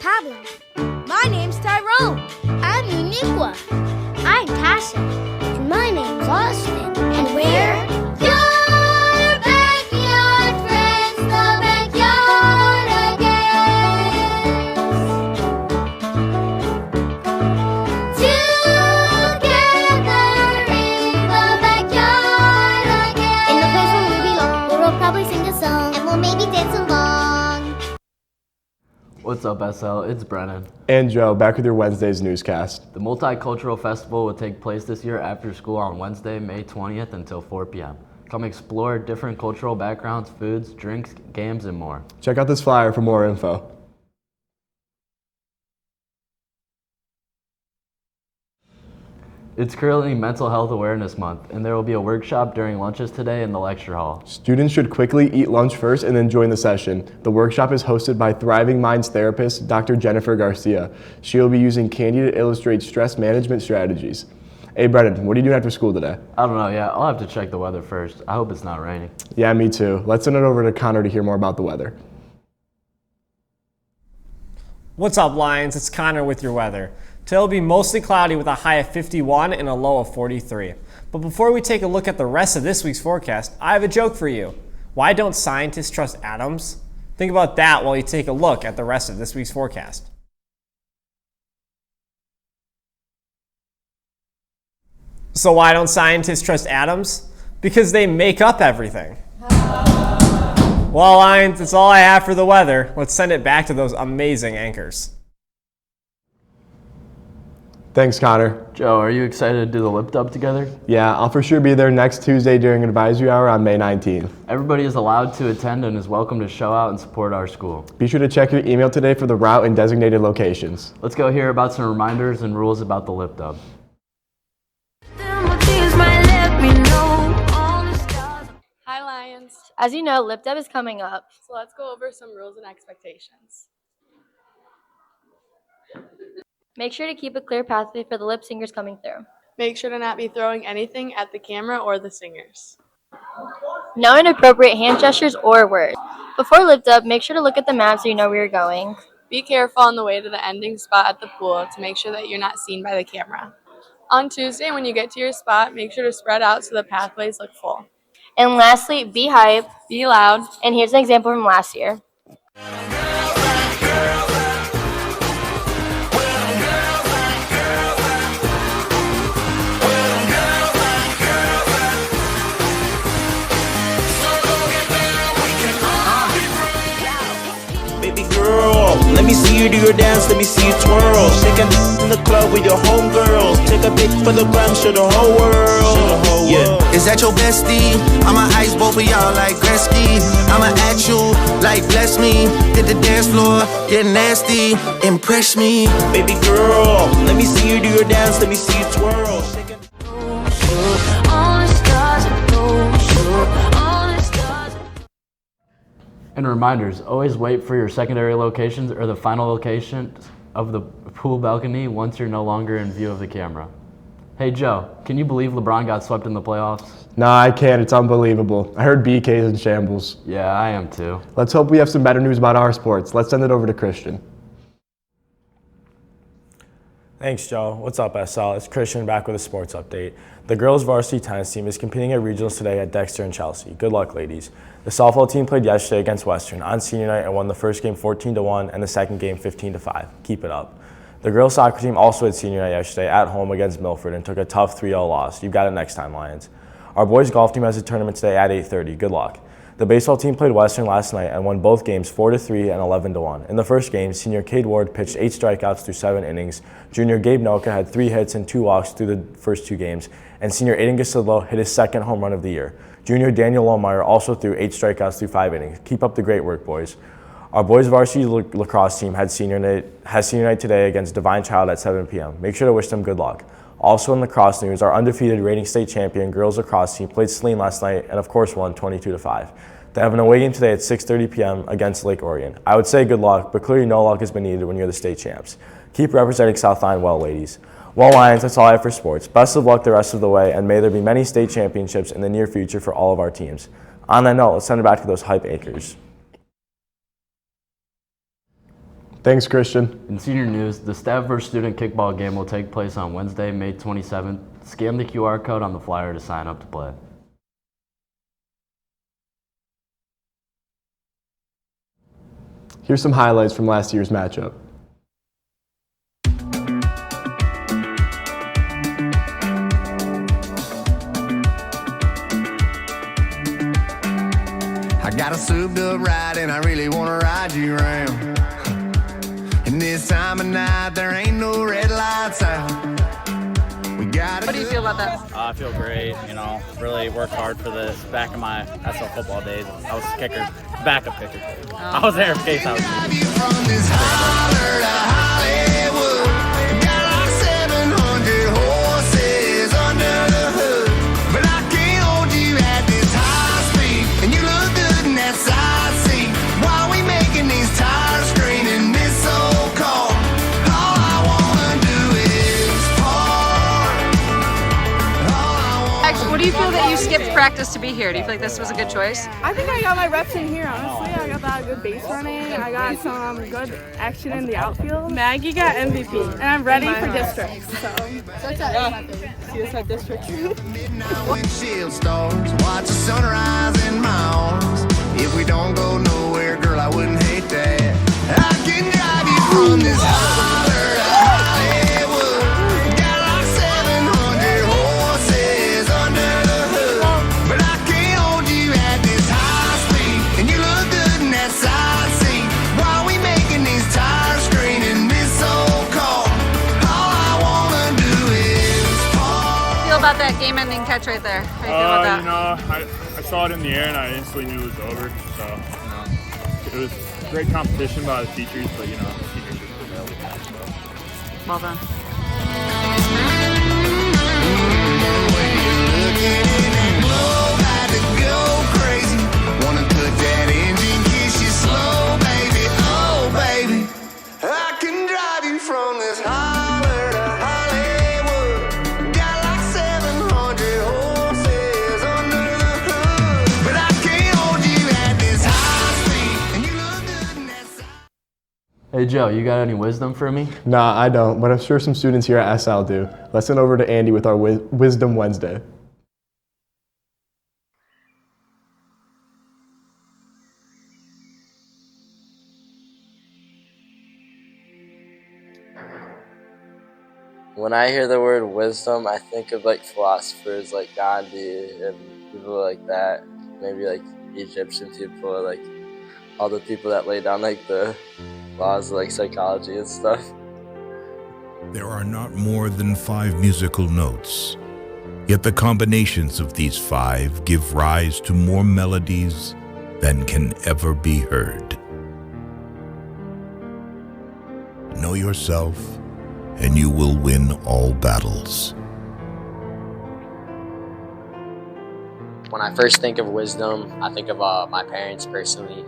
Pablo. My name's Tyrone. I'm Uniqua. I'm Tasha. And my name's Austin. And we're your backyard friends, the backyard again. Together in the backyard again. In the place where we belong, where we'll probably sing a song. And we'll maybe dance along. What's up, SL? It's Brennan. And Joe, back with your Wednesday's newscast. The Multicultural Festival will take place this year after school on Wednesday, May 20th until 4 p.m. Come explore different cultural backgrounds, foods, drinks, games, and more. Check out this flyer for more info. It's currently Mental Health Awareness Month, and there will be a workshop during lunches today in the lecture hall. Students should quickly eat lunch first and then join the session. The workshop is hosted by Thriving Minds therapist, Dr. Jennifer Garcia. She will be using candy to illustrate stress management strategies. Hey Brennan, what are you doing after school today? I don't know yet. I'll have to check the weather first. I hope it's not raining. Yeah, me too. Let's send it over to Connor to hear more about the weather. What's up, Lions? It's Connor with your weather. Today will be mostly cloudy with a high of 51 and a low of 43. But before we take a look at the rest of this week's forecast, I have a joke for you. Why don't scientists trust atoms? Think about that while you take a look at the rest of this week's forecast. So why don't scientists trust atoms? Because they make up everything. Well, Lions, that's all I have for the weather. Let's send it back to those amazing anchors. Thanks, Connor. Joe, are you excited to do the lip dub together? Yeah, I'll for sure be there next Tuesday during advisory hour on May 19th. Everybody is allowed to attend and is welcome to show out and support our school. Be sure to check your email today for the route and designated locations. Let's go hear about some reminders and rules about the lip dub. Hi Lions! As you know, Lip Dub is coming up. So let's go over some rules and expectations. Make sure to keep a clear pathway for the lip singers coming through. Make sure to not be throwing anything at the camera or the singers. No inappropriate hand gestures or words. Before Lip Dub, make sure to look at the map so you know where you're going. Be careful on the way to the ending spot at the pool to make sure that you're not seen by the camera. On Tuesday, when you get to your spot, make sure to spread out so the pathways look full. And lastly, be hype, be loud, and here's an example from last year. Let me see you do your dance, let me see you twirl. Shake it in the club with your homegirls. Take a pic for the gram, show the whole world. Yeah. Is that your bestie? I'ma ice both of y'all like Gretzky. I'ma at you like bless me. Hit the dance floor, get nasty, impress me. Baby girl, let me see you do your dance, let me see you twirl. Shake it. And reminders, always wait for your secondary locations or the final location of the pool balcony once you're no longer in view of the camera. Hey Joe, can you believe LeBron got swept in the playoffs? Nah, I can't. It's unbelievable. I heard BK's in shambles. Yeah, I am too. Let's hope we have some better news about our sports. Let's send it over to Christian. Thanks, Joe. What's up, SL? It's Christian back with a sports update. The girls' varsity tennis team is competing at regionals today at Dexter and Chelsea. Good luck, ladies. The softball team played yesterday against Western on senior night and won the first game 14-1 and the second game 15-5. Keep it up. The girls' soccer team also had senior night yesterday at home against Milford and took a tough 3-0 loss. You've got it next time, Lions. Our boys' golf team has a tournament today at 8:30. Good luck. The baseball team played Western last night and won both games 4-3 and 11-1. In the first game, senior Cade Ward pitched 8 strikeouts through 7 innings. Junior Gabe Noka had 3 hits and 2 walks through the first 2 games. And senior Aiden Gasillo hit his second home run of the year. Junior Daniel Lohmeyer also threw 8 strikeouts through 5 innings. Keep up the great work, boys. Our boys varsity lacrosse team has senior night today against Divine Child at 7 p.m. Make sure to wish them good luck. Also in lacrosse news, our undefeated reigning state champion girls lacrosse team played Saline last night and of course won 22-5. They have an away game today at 6:30 p.m. against Lake Orion. I would say good luck, but clearly no luck has been needed when you're the state champs. Keep representing South Line well, ladies. Well, Lions, that's all I have for sports. Best of luck the rest of the way, and may there be many state championships in the near future for all of our teams. On that note, let's send it back to those hype anchors. Thanks, Christian. In senior news, the staff versus student kickball game will take place on Wednesday, May 27th. Scan the QR code on the flyer to sign up to play. Here's some highlights from last year's matchup. I got a souped up ride and I really wanna ride you around. And this time of night there ain't no red lights out. We got. What do you feel about that? I feel great, you know, really worked hard for this. Back in my SL football days, I was kicker, backup kicker. I was there in case I was. From this holler to Hollywood, got like 700 horses under the hood, but I can't hold you at this high speed, and you look good in that side seat. While we making these tires scream in this old car, all I wanna do is park. What do you feel that you skipped practice to be here? Do you feel like this was a good choice? I think I got my reps in here, honestly. I got that good base running. I got some good action in the outfield. Maggie got MVP, and I'm ready for districts. So CSI district. Midnight windshield stars, watch the sunrise in my arms. If we don't go nowhere, girl, I wouldn't hate that. I can drive you from this holler to Hollywood. Got like 700 horses under the hood, but I can't hold you at this high speed, and you look good in that side seat. While we making these tires scream in this old car, all I wanna do is park. Feel about that game-ending catch right there? How do you feel about that? You know, I saw it in the air and I instantly knew it was over. So, you know, it was great competition by the teachers, but you know, the teachers just prevailed again. So. Well done. From this holler to Hollywood, got like 700 horses under the hood, but I can't hold you at this high speed, and you look good in that side. Hey Joe, you got any wisdom for me? Nah, I don't, but I'm sure some students here at SL do. Let's send over to Andy with our Wisdom Wednesday. When I hear the word wisdom, I think of like philosophers like Gandhi and people like that. Maybe like Egyptian people, like all the people that lay down like the laws of like psychology and stuff. There are not more than 5 musical notes, yet the combinations of these 5 give rise to more melodies than can ever be heard. Know yourself, and you will win all battles. When I first think of wisdom, I think of my parents personally.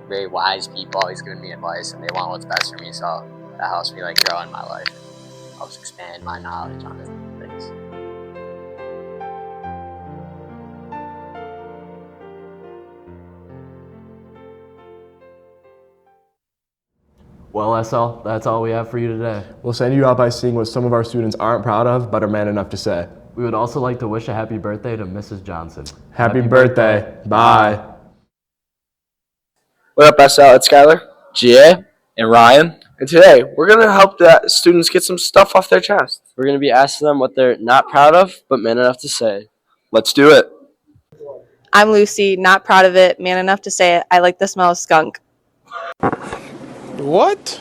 Very wise people, always giving me advice, and they want what's best for me, so that helps me like grow in my life. Helps expand my knowledge on things. Well, SL, that's all we have for you today. We'll send you out by seeing what some of our students aren't proud of, but are man enough to say. We would also like to wish a happy birthday to Mrs. Johnson. Happy birthday. Bye. What up, SL? It's Skylar, GA, and Ryan. And today, we're going to help the students get some stuff off their chest. We're going to be asking them what they're not proud of, but man enough to say. Let's do it. I'm Lucy, not proud of it, man enough to say it. I like the smell of skunk. What?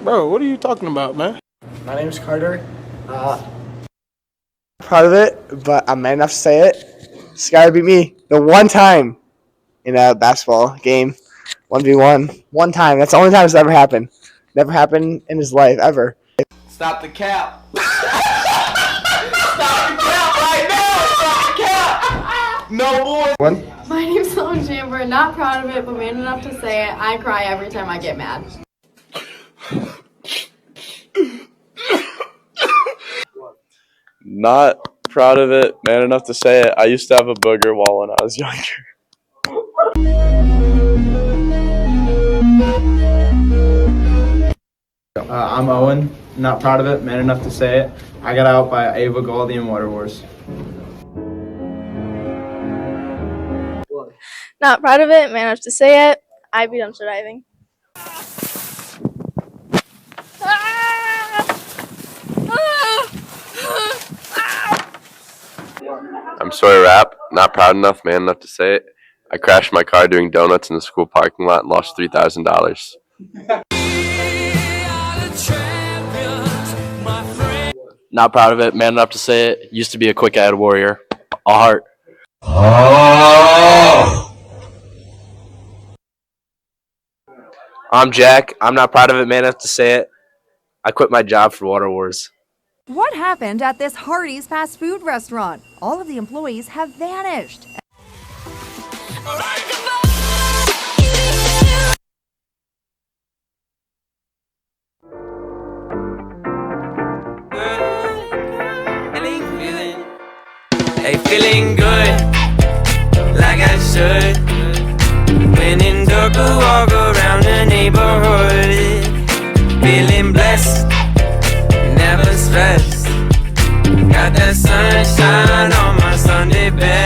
Bro, what are you talking about, man? My name's Carter. Proud of it, but I'm man enough to say it. Sky beat me the one time in a basketball game, 1v1. One time. That's the only time it's ever happened. Never happened in his life, ever. Stop the cap. Stop the cap right now. Stop the cap. No boy. One. My name's Sloan Chamber. Not proud of it, but man enough to say it. I cry every time I get mad. Not proud of it, man enough to say it. I used to have a booger wall when I was younger. I'm Owen. Not proud of it, man enough to say it. I got out by Ava Goldie in Water Wars. Not proud of it, man enough to say it. I beat dumpster diving. I'm sorry, rap. Not proud enough, man enough to say it. I crashed my car doing donuts in the school parking lot and lost $3,000. Not proud of it, man enough to say it. Used to be a quick-eyed warrior. A heart. I'm Jack. I'm not proud of it, man enough to say it. I quit my job for Water Wars. What happened at this Hardee's fast food restaurant? All of the employees have vanished. Hey, feeling good, like I should. When in dark, I walk around the neighborhood. Feeling blessed, never stressed. Got that sunshine on my Sunday best.